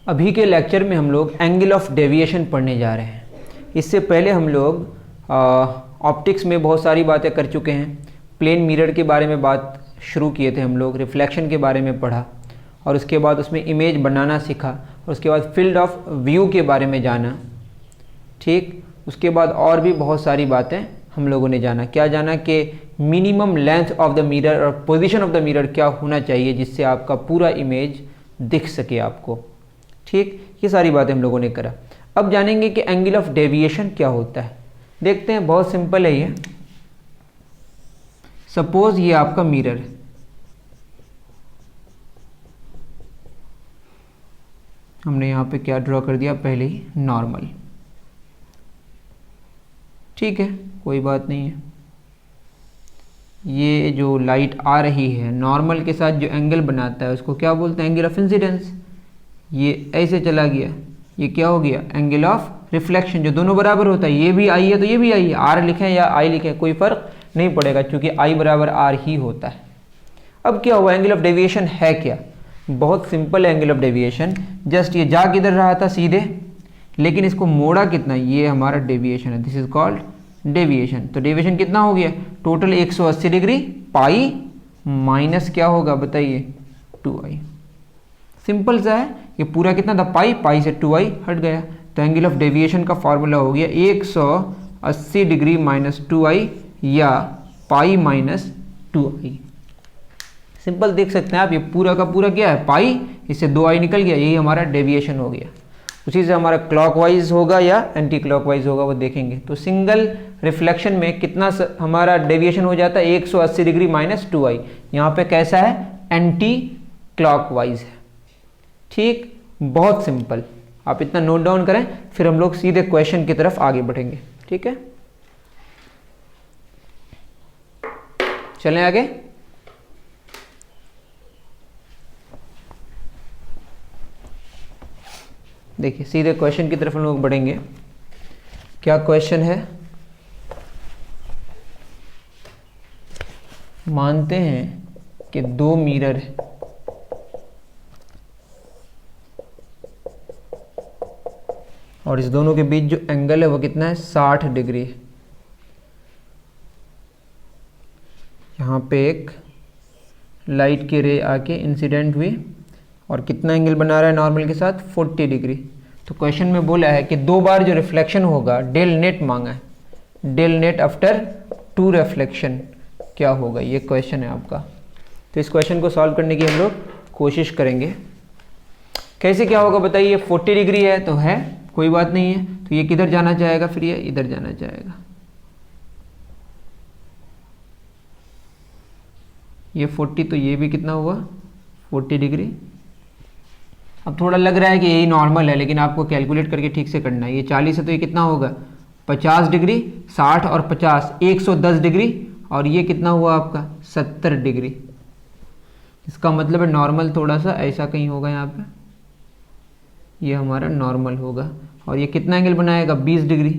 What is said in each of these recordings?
अभी के लेक्चर में हम लोग एंगल ऑफ डेविएशन पढ़ने जा रहे हैं। इससे पहले हम लोग ऑप्टिक्स में बहुत सारी बातें कर चुके हैं। प्लेन मिरर के बारे में बात शुरू किए थे हम लोग, रिफ्लेक्शन के बारे में पढ़ा और उसके बाद उसमें इमेज बनाना सीखा और उसके बाद फील्ड ऑफ व्यू के बारे में जाना। ठीक, उसके बाद और भी बहुत सारी बातें हम लोगों ने जाना। क्या जाना कि minimum length of the mirror और पोजीशन ऑफ द मिरर क्या होना चाहिए जिससे आपका पूरा इमेज दिख सके आपको। ठीक, ये सारी बातें हम लोगों ने करा। अब जानेंगे कि एंगल ऑफ डेविएशन क्या होता है। देखते हैं, बहुत सिंपल है ये। सपोज ये आपका मिरर है, हमने यहाँ पे क्या ड्रॉ कर दिया, पहले ही नॉर्मल। ठीक है, कोई बात नहीं है। ये जो लाइट आ रही है नॉर्मल के साथ जो एंगल बनाता है उसको क्या बोलते हैं, एंगल ऑफ इंसिडेंस। ये ऐसे चला गया, ये क्या हो गया, एंगल ऑफ रिफ्लेक्शन। जो दोनों बराबर होता है, ये भी आई है तो ये भी आई है, आर लिखें या आई लिखें कोई फर्क नहीं पड़ेगा क्योंकि आई बराबर आर ही होता है। अब क्या हुआ, एंगल ऑफ डेविएशन है क्या, बहुत simple angle of deviation. Just ये जा किधर रहा था सीधे, लेकिन इसको मोड़ा कितना, ये हमारा डेविएशन है। This is called deviation. तो डेविएशन कितना हो गया, टोटल 180 डिग्री पाई माइनस क्या होगा बताइए, 2i। सिंपल सा है, ये पूरा कितना था, पाई, पाई से 2i हट गया। तो एंगल ऑफ डेविएशन का फॉर्मूला हो गया 180 डिग्री माइनस 2i या पाई माइनस 2i। सिंपल देख सकते हैं आप, ये पूरा का पूरा क्या है, पाई, इससे 2i निकल गया, यही हमारा डेविएशन हो गया। उसी से हमारा क्लॉकवाइज होगा या एंटी क्लॉकवाइज होगा वो देखेंगे। तो सिंगल रिफ्लेक्शन में कितना हमारा डेविएशन हो जाता है, 180 डिग्री माइनस 2i। यहाँ पे कैसा है, एंटी क्लॉकवाइज है। ठीक, बहुत सिंपल, आप इतना नोट डाउन करें, फिर हम लोग सीधे क्वेश्चन की तरफ आगे बढ़ेंगे। ठीक है, चलें आगे। देखिए सीधे क्वेश्चन की तरफ हम लोग बढ़ेंगे। क्या क्वेश्चन है, मानते हैं कि दो मिरर है, और इस दोनों के बीच जो एंगल है वो कितना है, 60 डिग्री है। यहाँ पे एक लाइट की रे आके इंसिडेंट हुई और कितना एंगल बना रहा है नॉर्मल के साथ, 40 डिग्री। तो क्वेश्चन में बोला है कि दो बार जो रिफ्लेक्शन होगा, डेल नेट मांगा है, डेल नेट आफ्टर 2 रिफ्लेक्शन क्या होगा, ये क्वेश्चन है आपका। तो इस क्वेश्चन को सॉल्व करने की हम लोग कोशिश करेंगे। कैसे क्या होगा बताइए, 40 डिग्री है तो है, कोई बात नहीं है, तो ये किधर जाना चाहेगा, फिर ये इधर जाना चाहेगा। ये 40 तो ये भी कितना हुआ, 40 डिग्री। अब थोड़ा लग रहा है कि यही नॉर्मल है, लेकिन आपको कैलकुलेट करके ठीक से करना है। ये 40 है तो ये कितना होगा, 50 डिग्री, 60 और 50 110 डिग्री, और ये कितना हुआ आपका 70 डिग्री। इसका मतलब है नॉर्मल थोड़ा सा ऐसा कहीं होगा, यहाँ पे ये हमारा नॉर्मल होगा। और ये कितना एंगल बनाएगा, 20 डिग्री।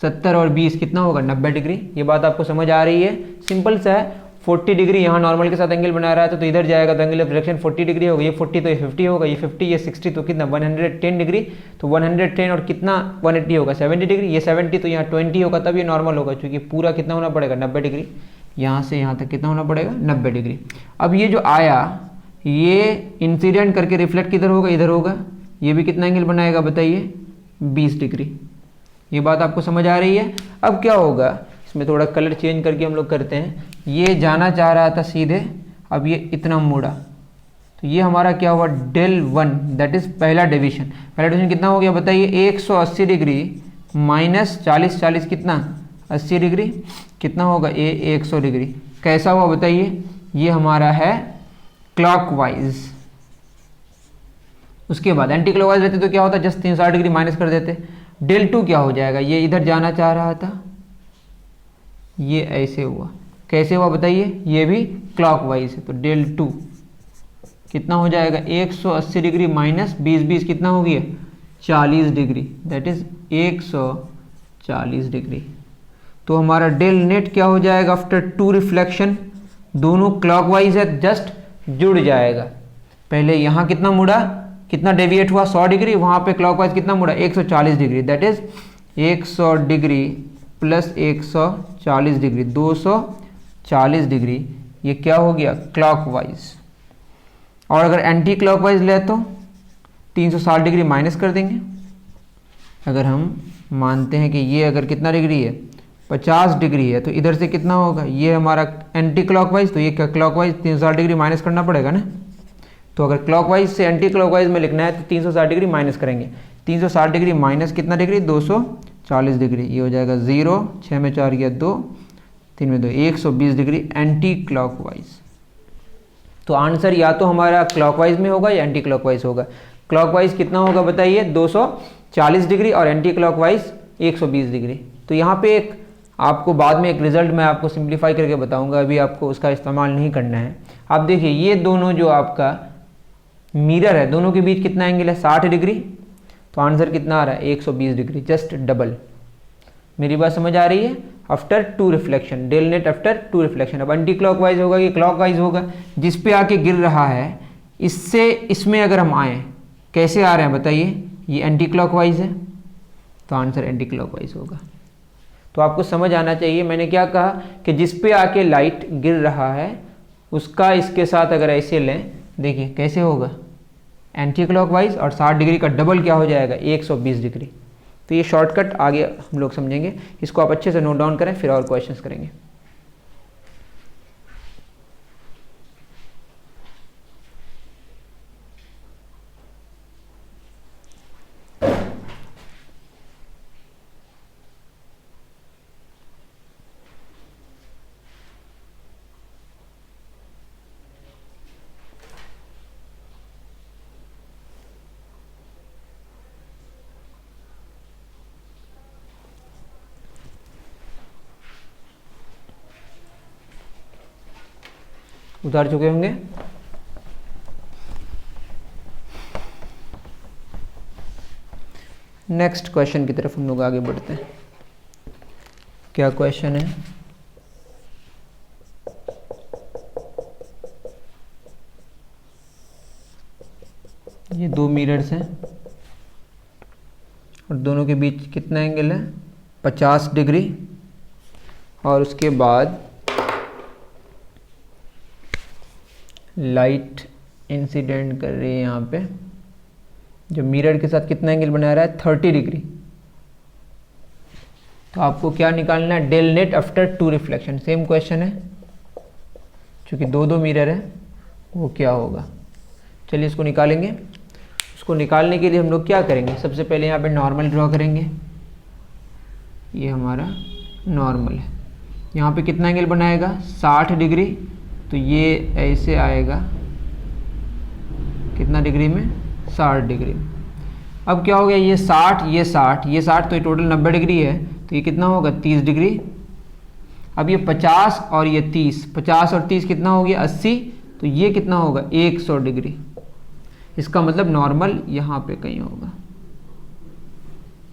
70 और 20 कितना होगा, 90 डिग्री। ये बात आपको समझ आ रही है, सिंपल सा है। 40 डिग्री यहाँ नॉर्मल के साथ एंगल बना रहा था तो इधर जाएगा तो एंगल ऑफ डायरेक्शन 40 डिग्री होगा। ये 40 तो ये 50 होगा, ये 50 ये 60 तो कितना 110 डिग्री। तो 110 और कितना 180 होगा 70 डिग्री। ये 70 तो यहाँ 20 होगा, तब ये नॉर्मल होगा, क्योंकि पूरा कितना होना पड़ेगा 90 डिग्री। यहाँ से यहाँ तक कितना होना पड़ेगा 90 डिग्री। अब ये जो आया ये इंसिडेंट करके रिफ्लेक्ट किधर होगा, इधर होगा। ये भी कितना एंगल बनाएगा बताइए, 20 डिग्री। ये बात आपको समझ आ रही है। अब क्या होगा, इसमें थोड़ा कलर चेंज करके हम लोग करते हैं। ये जाना चाह रहा था सीधे, अब ये इतना मुड़ा, तो ये हमारा क्या हुआ, डेल 1, दैट इज पहला डेविएशन। पहला डेविएशन कितना हो गया बताइए, 180 डिग्री माइनस 40, 40 कितना 80 डिग्री, कितना होगा ये 100 डिग्री। कैसा हुआ बताइए, ये हमारा है क्लॉकवाइज। उसके बाद एंटी क्लॉकवाइज रहते तो क्या होता, जस्ट 360 डिग्री माइनस कर देते। डेल 2 क्या हो जाएगा, ये इधर जाना चाह रहा था, ये ऐसे हुआ। कैसे हुआ बताइए, ये भी क्लॉकवाइज है, तो डेल 2 कितना हो जाएगा, 180 डिग्री माइनस 20, 20 कितना हो गया 40 डिग्री, दैट इज 140 डिग्री। तो हमारा डेल नेट क्या हो जाएगा आफ्टर 2 रिफ्लेक्शन, दोनों क्लॉकवाइज है, जस्ट जुड़ जाएगा। पहले यहाँ कितना मुड़ा, कितना डेविएट हुआ 100 डिग्री, वहाँ पे क्लॉकवाइज कितना मुड़ा 140 degree, that is 100 degree plus 140 degree 240 degree, ये क्या हो गया क्लॉकवाइज। और अगर एंटी क्लॉकवाइज ले तो 360 डिग्री माइनस कर देंगे। अगर हम मानते हैं कि ये अगर कितना डिग्री है 50 डिग्री है, तो इधर से कितना होगा, ये हमारा एंटी क्लॉकवाइज, तो ये क्या क्लॉकवाइज 360 डिग्री माइनस करना पड़ेगा ना। तो अगर क्लॉकवाइज से एंटी क्लॉकवाइज में लिखना है तो 360 डिग्री माइनस करेंगे। 360 डिग्री माइनस कितना डिग्री 240 डिग्री, ये हो जाएगा 0, 6 में 4 गया 2, 3 में 2, 120 डिग्री एंटी क्लॉकवाइज। तो आंसर या तो हमारा क्लॉकवाइज में होगा या एंटी क्लॉकवाइज होगा। क्लॉकवाइज कितना होगा बताइए 240 डिग्री और एंटी क्लॉकवाइज 120 डिग्री। तो यहाँ पे एक आपको बाद में एक रिजल्ट मैं आपको सिंप्लीफाई करके बताऊंगा, अभी आपको उसका इस्तेमाल नहीं करना है। आप देखिए ये दोनों जो आपका मिरर है, दोनों के बीच कितना एंगल है 60 डिग्री, तो आंसर कितना आ रहा है 120 डिग्री, जस्ट डबल। मेरी बात समझ आ रही है। After two reflection, del net after two reflection. अब एंटी क्लॉकवाइज होगा कि क्लॉकवाइज होगा, जिस पे आके गिर रहा है इससे इसमें अगर हम आए, कैसे आ रहे हैं बताइए, ये एंटी क्लॉकवाइज है, तो आंसर एंटी क्लॉकवाइज होगा। तो आपको समझ आना चाहिए मैंने क्या कहा कि जिस पे आके लाइट गिर रहा है उसका इसके साथ अगर ऐसे लें, देखिए कैसे होगा एंटी क्लॉकवाइज, और 60 डिग्री का डबल क्या हो जाएगा 120 डिग्री। तो ये शॉर्टकट आगे हम लोग समझेंगे, इसको आप अच्छे से नोट डाउन करें, फिर और क्वेश्चंस करेंगे। उतार चुके होंगे। नेक्स्ट क्वेश्चन की तरफ हम लोग आगे बढ़ते हैं। क्या क्वेश्चन है, ये दो मिरर्स हैं और दोनों के बीच कितना एंगल है 50 डिग्री, और उसके बाद लाइट इंसिडेंट कर रही है यहाँ पे, जो मिरर के साथ कितना एंगल बना रहा है 30 डिग्री। तो आपको क्या निकालना है del net after two reflection. Same question है, क्योंकि दो दो मिरर है, वो क्या होगा। चलिए इसको निकालेंगे। उसको निकालने के लिए हम लोग क्या करेंगे, सबसे पहले यहाँ पे नॉर्मल ड्रॉ करेंगे। ये हमारा नॉर्मल है, यहाँ पे कितना एंगल बनाएगा 60 डिग्री, तो ये ऐसे आएगा कितना डिग्री में 60 डिग्री। अब क्या हो गया, ये 60 ये 60 ये 60, तो ये टोटल 90 डिग्री है, तो ये कितना होगा 30 डिग्री। अब ये 50 और ये 30, 50 और 30 कितना हो गया 80, तो ये कितना होगा 100 डिग्री। इसका मतलब नॉर्मल यहाँ पे कहीं होगा।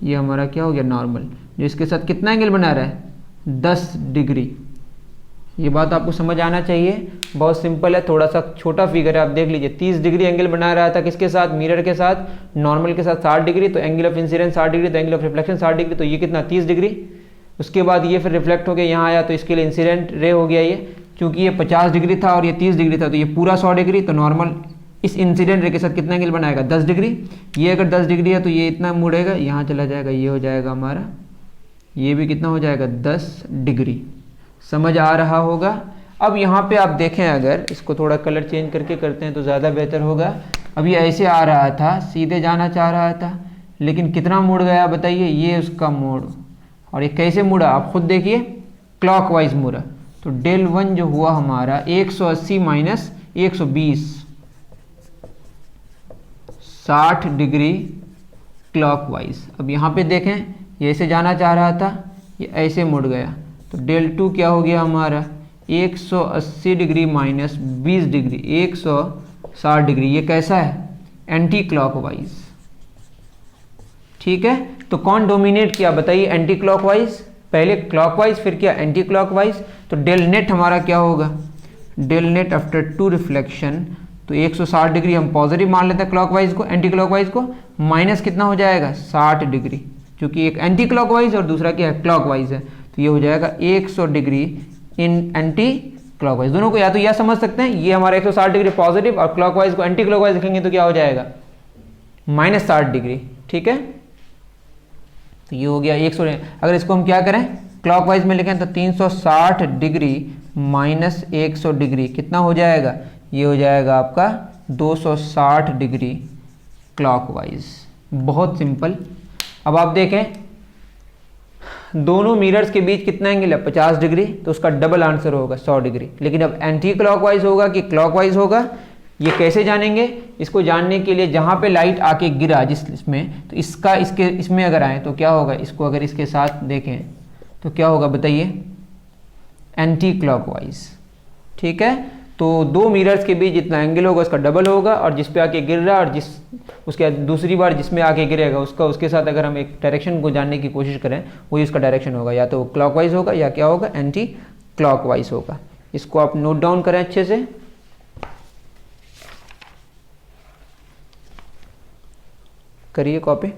ये हमारा क्या हो गया नॉर्मल, जो इसके साथ कितना एंगल बना रहा है 10 डिग्री। ये बात आपको समझ आना चाहिए, बहुत सिंपल है, थोड़ा सा छोटा फिगर है। आप देख लीजिए 30 डिग्री एंगल बना रहा था किसके साथ, मिरर के साथ, नॉर्मल के साथ 60 डिग्री, तो एंगल ऑफ इंसिडेंस 60 डिग्री, तो एंगल ऑफ रिफ्लेक्शन 60 डिग्री, तो ये कितना 30 डिग्री। उसके बाद ये फिर रिफ्लेक्ट हो गया यहाँ आया, तो इसके लिए इंसिडेंट रे हो गया ये, क्योंकि ये 50 डिग्री था और ये 30 डिग्री था, तो ये पूरा 100 डिग्री। तो नॉर्मल इस इंसिडेंट रे के साथ कितना एंगल बनाएगा 10 डिग्री। ये अगर 10 डिग्री है तो ये इतना मुड़ेगा, यहाँ चला जाएगा, ये हो जाएगा हमारा, ये भी कितना हो जाएगा 10 डिग्री। समझ आ रहा होगा। अब यहाँ पे आप देखें, अगर इसको थोड़ा कलर चेंज करके करते हैं तो ज़्यादा बेहतर होगा। अब ये ऐसे आ रहा था, सीधे जाना चाह रहा था, लेकिन कितना मुड़ गया बताइए, ये उसका मोड़, और ये कैसे मुड़ा आप खुद देखिए, क्लॉकवाइज मुड़ा। तो डेल 1 जो हुआ हमारा 180 माइनस 120, 60 डिग्री क्लॉकवाइज। अब यहाँ पे देखें, ये ऐसे जाना चाह रहा था, ये ऐसे मुड़ गया, तो डेल 2 क्या हो गया हमारा 180 डिग्री माइनस 20 डिग्री 160 डिग्री। ये कैसा है एंटी क्लॉकवाइज। ठीक है, तो कौन डोमिनेट किया बताइए, एंटी क्लॉकवाइज, पहले क्लॉकवाइज फिर क्या एंटी क्लॉकवाइज। तो डेल नेट हमारा क्या होगा, del net after two reflection, तो 160 डिग्री हम पॉजिटिव मान लेते हैं क्लॉकवाइज को, एंटी क्लॉकवाइज को, माइनस कितना हो जाएगा 60 डिग्री, क्योंकि एक एंटी क्लॉकवाइज और दूसरा क्या है क्लॉकवाइज है, तो ये हो जाएगा 100 डिग्री इन एंटी क्लॉकवाइज। दोनों को या तो यह समझ सकते हैं, ये हमारा 160 डिग्री पॉजिटिव और क्लॉकवाइज को एंटी क्लॉकवाइज लिखेंगे तो क्या हो जाएगा -60 डिग्री। ठीक है, तो ये हो गया 100। अगर इसको हम क्या करें क्लॉकवाइज में लिखें तो 360 डिग्री माइनस 100 डिग्री कितना हो जाएगा, ये हो जाएगा आपका 260 डिग्री क्लॉकवाइज। बहुत सिंपल। अब आप देखें दोनों मिरर्स के बीच कितना एंगल है 50 डिग्री, तो उसका डबल आंसर होगा 100 डिग्री। लेकिन अब एंटी क्लॉकवाइज होगा कि क्लॉकवाइज होगा ये कैसे जानेंगे, इसको जानने के लिए जहां पे लाइट आके गिरा जिसमें, तो इसका इसके इसमें अगर आए तो क्या होगा, इसको अगर इसके साथ देखें तो क्या होगा बताइए, एंटी क्लॉकवाइज। ठीक है, तो दो मिरर्स के बीच जितना एंगल होगा उसका डबल होगा, और जिस पे आके गिर रहा है और जिस उसके दूसरी बार जिसमें आके गिरेगा उसका उसके साथ अगर हम एक डायरेक्शन को जानने की कोशिश करें वही उसका डायरेक्शन होगा, या तो क्लॉकवाइज होगा या क्या होगा एंटी क्लॉकवाइज होगा। इसको आप नोट डाउन करें अच्छे से। करिए कॉपी।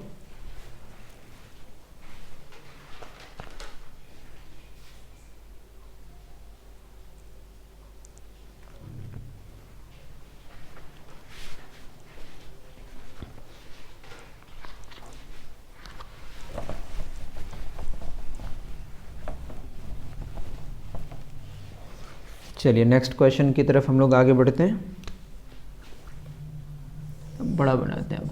चलिए नेक्स्ट क्वेश्चन की तरफ हम लोग आगे बढ़ते हैं। बड़ा बनाते हैं अब।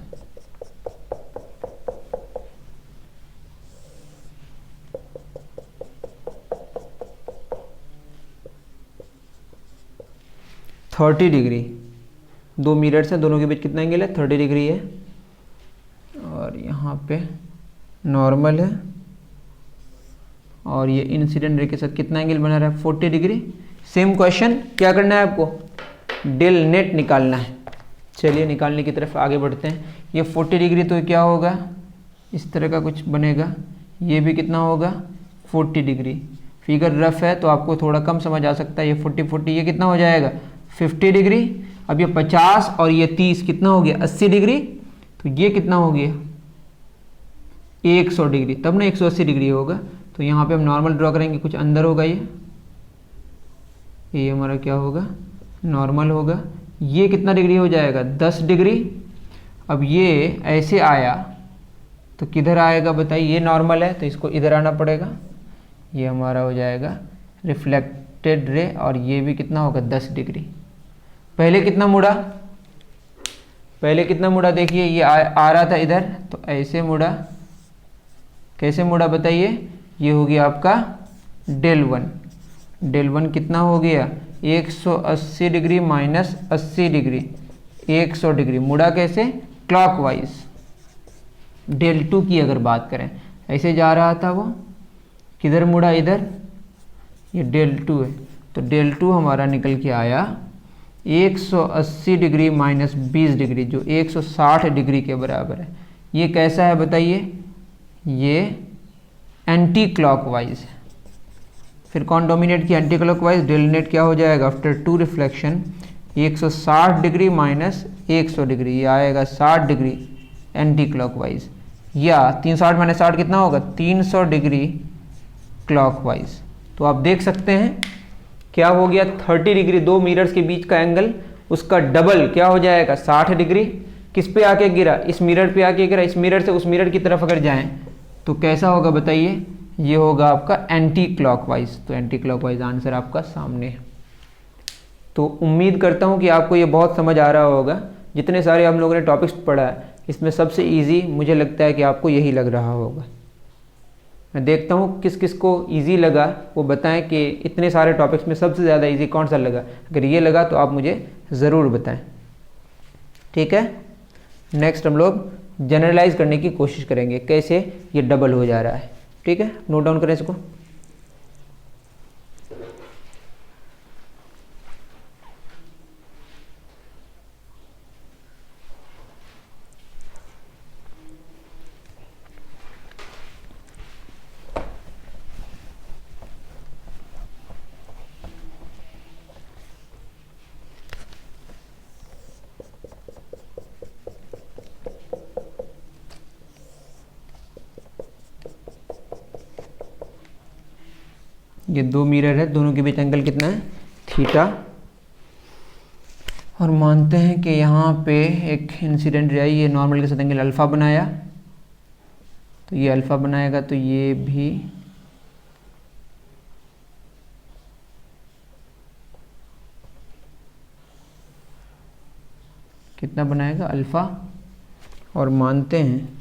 थर्टी डिग्री, दो मिरर्स हैं, दोनों के बीच कितना एंगल है 30 डिग्री है, और यहाँ पे नॉर्मल है, और ये इंसिडेंट रे के साथ कितना एंगल बना रहा है 40 डिग्री। सेम क्वेश्चन, क्या करना है आपको, डेल नेट निकालना है। चलिए निकालने की तरफ आगे बढ़ते हैं। ये 40 डिग्री तो क्या होगा, इस तरह का कुछ बनेगा, ये भी कितना होगा 40 डिग्री। फिगर रफ है तो आपको थोड़ा कम समझ आ सकता है, ये 40 ये कितना हो जाएगा 50 डिग्री। अब ये 50 और ये 30 कितना हो गया 80 डिग्री, तो ये कितना हो गया 100 डिग्री, तब ना 180 डिग्री होगा। तो यहाँ पे हम नॉर्मल ड्रॉ करेंगे, कुछ अंदर होगा, ये हमारा क्या होगा नॉर्मल होगा। ये कितना डिग्री हो जाएगा 10 डिग्री। अब ये ऐसे आया तो किधर आएगा बताइए, ये नॉर्मल है तो इसको इधर आना पड़ेगा, ये हमारा हो जाएगा रिफ्लेक्टेड रे, और ये भी कितना होगा 10 डिग्री। पहले कितना मुड़ा, पहले कितना मुड़ा देखिए, ये आ रहा था इधर तो ऐसे मुड़ा, कैसे मुड़ा बताइए, ये हो गया आपका डेल वन कितना हो गया 180 डिग्री माइनस 80 डिग्री, 100 डिग्री। मुड़ा कैसे क्लॉकवाइज। डेल टू की अगर बात करें, ऐसे जा रहा था वो, किधर मुड़ा इधर, ये डेल टू है, तो डेल टू हमारा निकल के आया 180 डिग्री माइनस 20 डिग्री, जो 160 डिग्री के बराबर है। ये कैसा है बताइए, ये एंटी क्लॉकवाइज है। फिर कौन डोमिनेट किया एंटी क्लॉकवाइज, डेल नेट क्या हो जाएगा after two reflection 160 degree minus 100 degree, ये आएगा 60 डिग्री एंटी क्लॉकवाइज, या 360 माइनस 60 कितना होगा 300 डिग्री क्लॉकवाइज। तो आप देख सकते हैं क्या हो गया 30 डिग्री, दो मिरर्स के बीच का एंगल, उसका डबल क्या हो जाएगा 60 डिग्री। किस पे आके गिरा, इस मिरर पे आके गिरा, इस मिरर से उस मिरर की तरफ अगर जाएं तो कैसा होगा बताइए, ये होगा आपका एंटी क्लॉकवाइज। तो एंटी क्लॉकवाइज आंसर आपका सामने है। तो उम्मीद करता हूँ कि आपको ये बहुत समझ आ रहा होगा। जितने सारे हम लोगों ने टॉपिक्स पढ़ा है इसमें सबसे इजी मुझे लगता है कि आपको यही लग रहा होगा। मैं देखता हूँ किस किस को इजी लगा, वो बताएं कि इतने सारे टॉपिक्स में सबसे ज़्यादा इजी कौन सा लगा। अगर ये लगा तो आप मुझे ज़रूर बताएं, ठीक है। नेक्स्ट हम लोग जनरलाइज करने की कोशिश करेंगे, कैसे ये डबल हो जा रहा है, ठीक है। नोट डाउन करें इसको। ये दो मिरर है, दोनों के बीच एंगल कितना है, थीटा। और मानते हैं कि यहाँ पे एक इंसिडेंट रे, ये नॉर्मल के साथ एंगल अल्फ़ा बनाया, तो ये अल्फ़ा बनाएगा, तो ये भी कितना बनाएगा, अल्फ़ा। और मानते हैं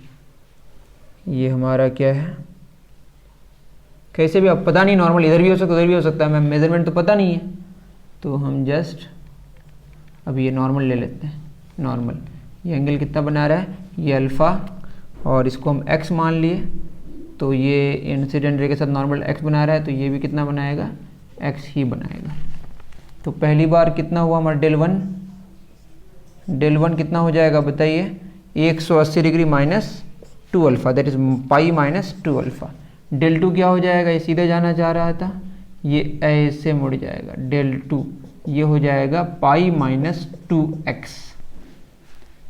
ये हमारा क्या है, कैसे भी अब पता नहीं, नॉर्मल इधर भी हो सकता है उधर भी हो सकता है, मैं मेजरमेंट तो पता नहीं है, तो हम जस्ट अब ये नॉर्मल ले लेते हैं। नॉर्मल ये एंगल कितना बना रहा है, ये अल्फ़ा, और इसको हम x मान लिए, तो ये इंसिडेंट रे के साथ नॉर्मल x बना रहा है, तो ये भी कितना बनाएगा, x ही बनाएगा। तो पहली बार कितना हुआ हमारा डेल वन कितना हो जाएगा बताइए, 180 degree minus 2 alpha, that is pi minus 2 alpha. Del two क्या हो जाएगा, ये सीधे जाना चाह रहा था, ये ऐसे मुड़ जाएगा, डेल टू ये हो जाएगा पाई माइनस 2x।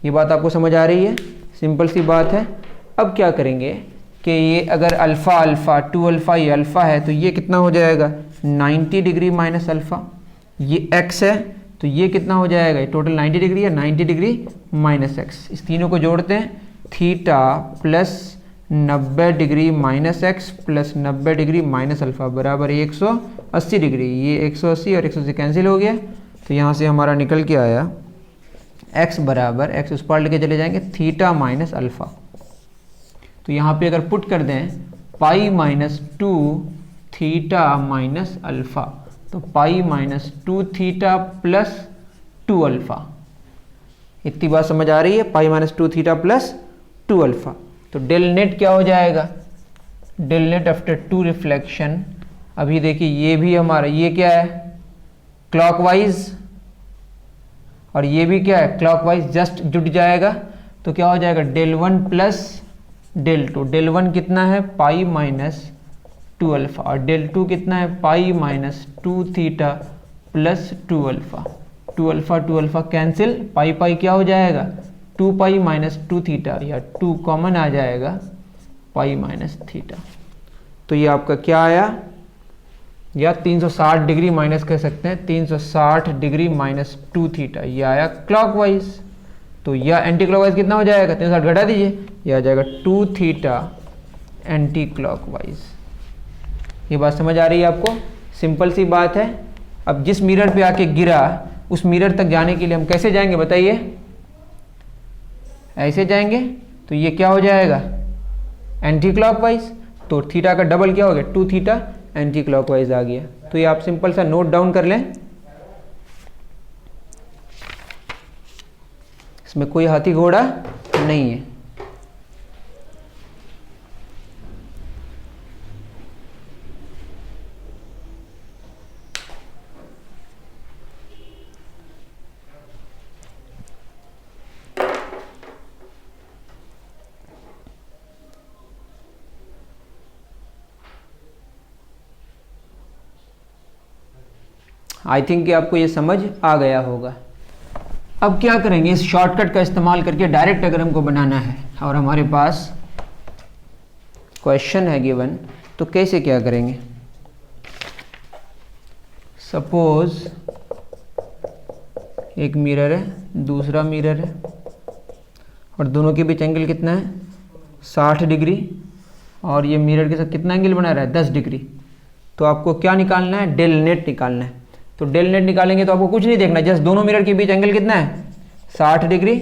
ये बात आपको समझ आ रही है, सिंपल सी बात है। अब क्या करेंगे कि ये अगर अल्फ़ा अल्फ़ा 2 अल्फ़ा ये अल्फ़ा है, तो ये कितना हो जाएगा 90 डिग्री माइनस अल्फ़ा, ये x है, तो ये कितना हो जाएगा, ये टोटल 90 डिग्री है, 90 डिग्री माइनस x। इस तीनों को जोड़ते हैं, theta plus 90 degree minus x plus 90 degree minus alpha बराबर 180 डिग्री। ये 180 और 180 कैंसिल हो गया, तो यहाँ से हमारा निकल के आया x बराबर, x उस पार लेके चले जाएंगे, थीटा माइनस अल्फ़ा। तो यहाँ पे अगर पुट कर दें pi minus 2 theta minus alpha, तो pi minus 2 theta plus 2 alpha. इतनी बात समझ आ रही है, pi minus 2 theta plus 2 alpha. तो डेल नेट क्या हो जाएगा, डेल नेट आफ्टर 2 रिफ्लेक्शन। अभी देखिए ये भी हमारा, ये क्या है क्लॉकवाइज, और ये भी क्या है क्लॉकवाइज, जस्ट जुड़ जाएगा, तो क्या हो जाएगा del one plus del two. Del one कितना है पाई माइनस 2 अल्फ़ा, और डेल टू कितना है pi minus 2 theta plus 2 alpha. 2 alpha cancel, pi pi क्या हो जाएगा 2 पाई माइनस 2 थीटा, या 2 कॉमन आ जाएगा, पाई माइनस थीटा। तो ये आपका क्या आया, या 360 डिग्री माइनस कह सकते हैं, 360 डिग्री माइनस 2 थीटा, ये आया क्लॉकवाइज। तो यह एंटी क्लॉकवाइज कितना हो जाएगा, 360 घटा दीजिए, यह आ जाएगा 2 थीटा एंटी क्लॉकवाइज। ये बात समझ आ रही है आपको, सिंपल सी बात है। अब जिस मिरर पे आके गिरा उस मिरर तक जाने के लिए हम कैसे जाएंगे बताइए, ऐसे जाएंगे, तो ये क्या हो जाएगा एंटी क्लॉकवाइज, तो थीटा का डबल क्या हो गया 2 थीटा एंटी क्लॉकवाइज आ गया। तो ये आप सिंपल सा नोट डाउन कर लें, इसमें कोई हाथी घोड़ा नहीं है। आई थिंक कि आपको ये समझ आ गया होगा। अब क्या करेंगे, इस शॉर्टकट का इस्तेमाल करके डायरेक्ट अगर हमको बनाना है और हमारे पास क्वेश्चन है गिवन, तो कैसे क्या करेंगे। सपोज एक मिरर है, दूसरा मिरर है, और दोनों के बीच एंगल कितना है 60 डिग्री, और ये मिरर के साथ कितना एंगल बना रहा है 10 डिग्री। तो आपको क्या निकालना है, डेल नेट निकालना है। तो डेल नेट निकालेंगे तो आपको कुछ नहीं देखना, जस्ट दोनों मिरर के बीच एंगल कितना है 60 डिग्री,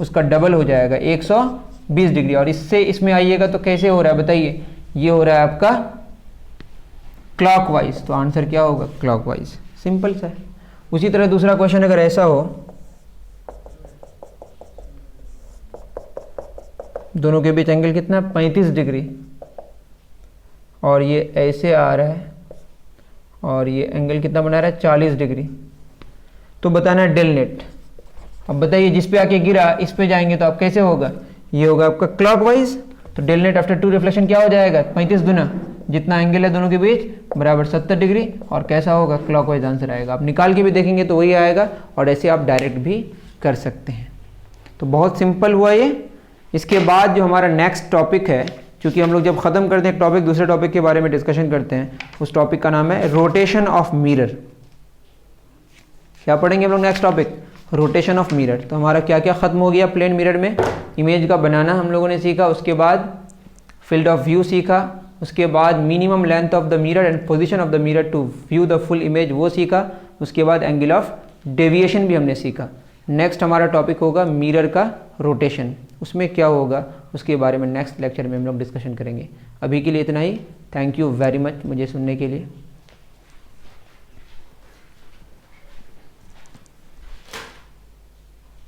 उसका डबल हो जाएगा 120 डिग्री। और इससे इसमें आइएगा तो कैसे हो रहा है बताइए, ये हो रहा है आपका क्लॉकवाइज, तो आंसर क्या होगा क्लॉकवाइज, सिंपल सा है। उसी तरह दूसरा क्वेश्चन अगर ऐसा हो, दोनों के बीच एंगल कितना है 35 डिग्री, और ये ऐसे आ रहा है, और ये एंगल कितना बना रहा है 40 डिग्री, तो बताना है डेल नेट। अब बताइए जिस पे आके गिरा इस पे जाएंगे तो आप कैसे होगा, ये होगा आपका क्लॉकवाइज। तो डेल नेट आफ्टर 2 रिफ्लेक्शन क्या हो जाएगा 35 गुना जितना एंगल है दोनों के बीच बराबर 70 डिग्री, और कैसा होगा क्लॉकवाइज आंसर आएगा। आप निकाल के भी देखेंगे तो वही आएगा, और ऐसे आप डायरेक्ट भी कर सकते हैं। तो बहुत सिंपल हुआ ये। इसके बाद जो हमारा नेक्स्ट टॉपिक है क्योंकि हम लोग जब ख़त्म करते हैं एक टॉपिक दूसरे टॉपिक के बारे में डिस्कशन करते हैं, उस टॉपिक का नाम है रोटेशन ऑफ मिरर। क्या पढ़ेंगे हम लोग next topic? Rotation of mirror. तो हमारा क्या क्या ख़त्म हो गया प्लेन मिरर में? इमेज का बनाना हम लोगों ने सीखा, उसके बाद फील्ड ऑफ व्यू सीखा, उसके बाद minimum length of the mirror and position of the mirror to view the full image वो सीखा, उसके बाद एंगल ऑफ डेविएशन भी हमने सीखा। नेक्स्ट हमारा टॉपिक होगा मिरर का रोटेशन, उसमें क्या होगा उसके बारे में नेक्स्ट लेक्चर में हम लोग डिस्कशन करेंगे। अभी के लिए इतना ही। थैंक यू वेरी मच मुझे सुनने के लिए।